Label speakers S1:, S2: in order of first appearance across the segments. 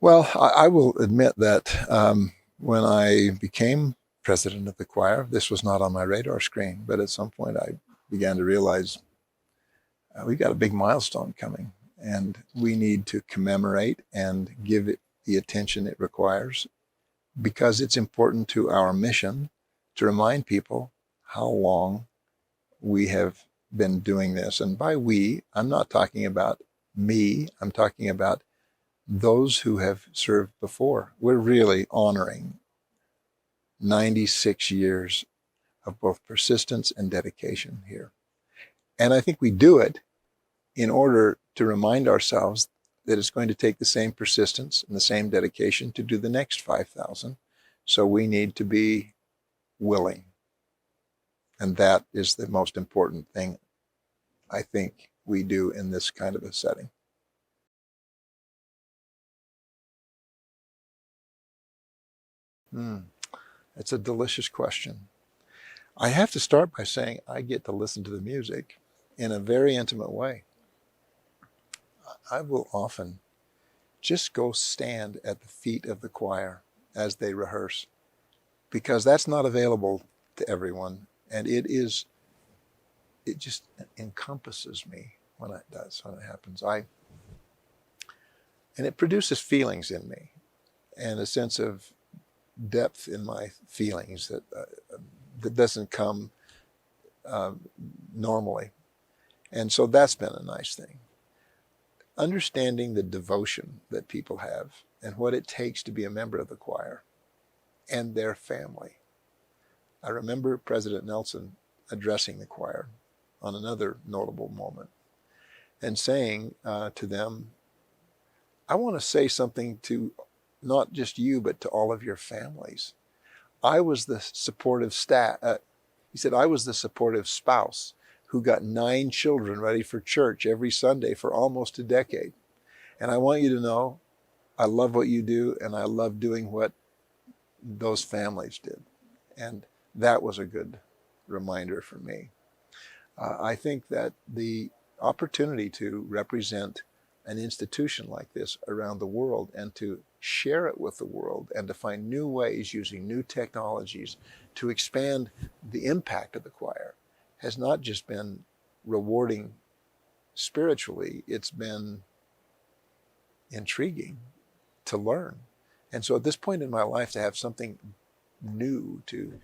S1: Well, I will admit that when I became president of the choir, this was not on my radar screen, but at some point I began to realize we've got a big milestone coming, and we need to commemorate and give it the attention it requires because it's important to our mission to remind people how long we have been doing this. And by we, I'm not talking about me, I'm talking about those who have served before. We're really honoring 96 years of both persistence and dedication here. And I think we do it in order to remind ourselves that it's going to take the same persistence and the same dedication to do the next 5,000. So we need to be willing. And that is the most important thing I think we do in this kind of a setting. Mm, it's a delicious question. I have to start by saying I get to listen to the music in a very intimate way. I will often just go stand at the feet of the choir as they rehearse because that's not available to everyone. And it just encompasses me when it does, when it happens. And it produces feelings in me and a sense of depth in my feelings that doesn't come uh, normally. And so that's been a nice thing. Understanding the devotion that people have and what it takes to be a member of the choir and their family. I remember President Nelson addressing the choir on another notable moment and saying to them, I want to say something to not just you, but to all of your families. I was the supportive he said, I was the supportive spouse who got 9 children ready for church every Sunday for almost a decade. And I want you to know I love what you do, and I love doing what those families did. And that was a good reminder for me. I think that the opportunity to represent an institution like this around the world and to share it with the world and to find new ways using new technologies to expand the impact of the choir has not just been rewarding spiritually, it's been intriguing to learn. And so at this point in my life, to have something new to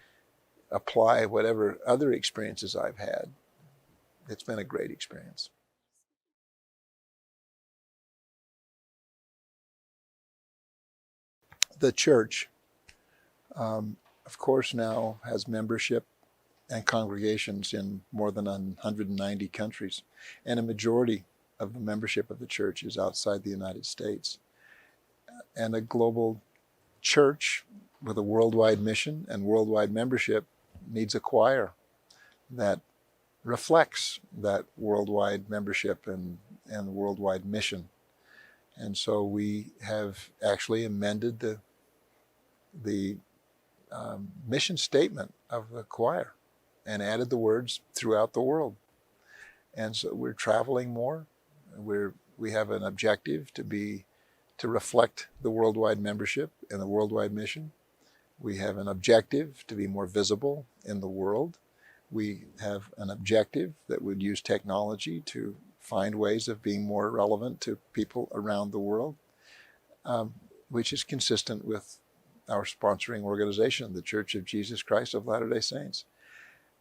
S1: apply whatever other experiences I've had, it's been a great experience. The church, of course, now has membership and congregations in more than 190 countries, and a majority of the membership of the church is outside the United States. And a global church with a worldwide mission and worldwide membership needs a choir that reflects that worldwide membership and worldwide mission. And so we have actually amended the mission statement of the choir and added the words throughout the world. And so we're traveling more. We have an objective to reflect the worldwide membership and the worldwide mission. We have an objective to be more visible in the world. We have an objective that would use technology to find ways of being more relevant to people around the world, which is consistent with our sponsoring organization, the Church of Jesus Christ of Latter-day Saints.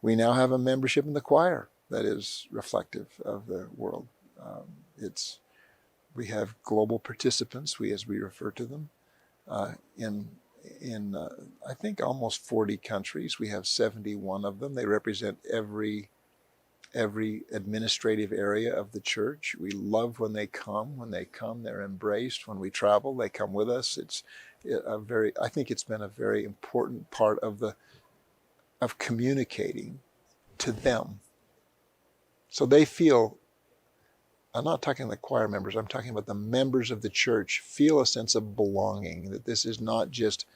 S1: We now have a membership in the choir that is reflective of the world. It's we have global participants, as we refer to them, in I think almost 40 countries. We have 71 of them. They represent every administrative area of the church. We love when they come. When they come, they're embraced. When we travel, they come with us. I think it's been a very important part of communicating to them. So they feel, I'm not talking the choir members, I'm talking about the members of the church feel a sense of belonging, that this is not just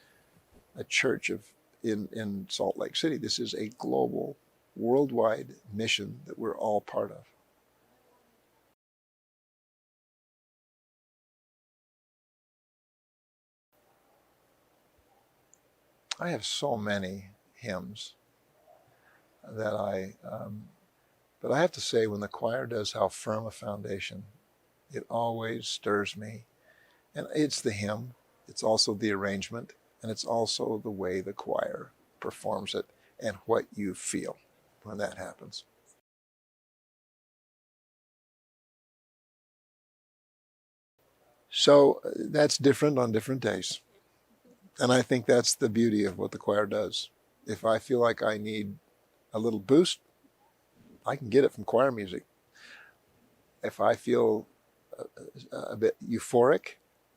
S1: a church in Salt Lake City. This is a global, worldwide mission that we're all part of. I have so many hymns that but I have to say, when the choir does How Firm a Foundation, it always stirs me. And it's the hymn, it's also the arrangement, and it's also the way the choir performs it and what you feel when that happens. So that's different on different days. And I think that's the beauty of what the choir does. If I feel like I need a little boost, I can get it from choir music. If I feel a bit euphoric,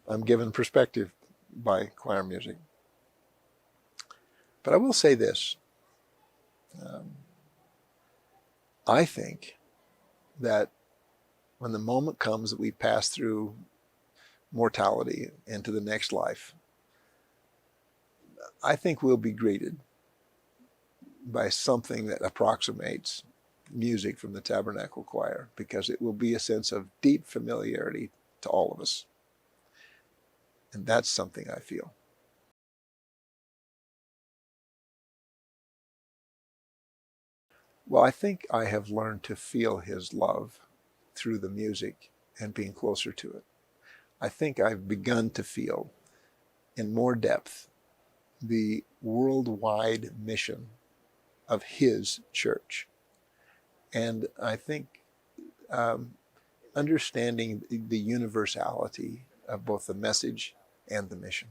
S1: I'm given perspective by choir music. But I will say this. Um, I think that when the moment comes that we pass through mortality into the next life, I think we'll be greeted by something that approximates music from the Tabernacle Choir, because it will be a sense of deep familiarity to all of us. And that's something I feel. Well, I think I have learned to feel his love through the music and being closer to it. I think I've begun to feel in more depth the worldwide mission of his church. And I think um, understanding the universality of both the message and the mission.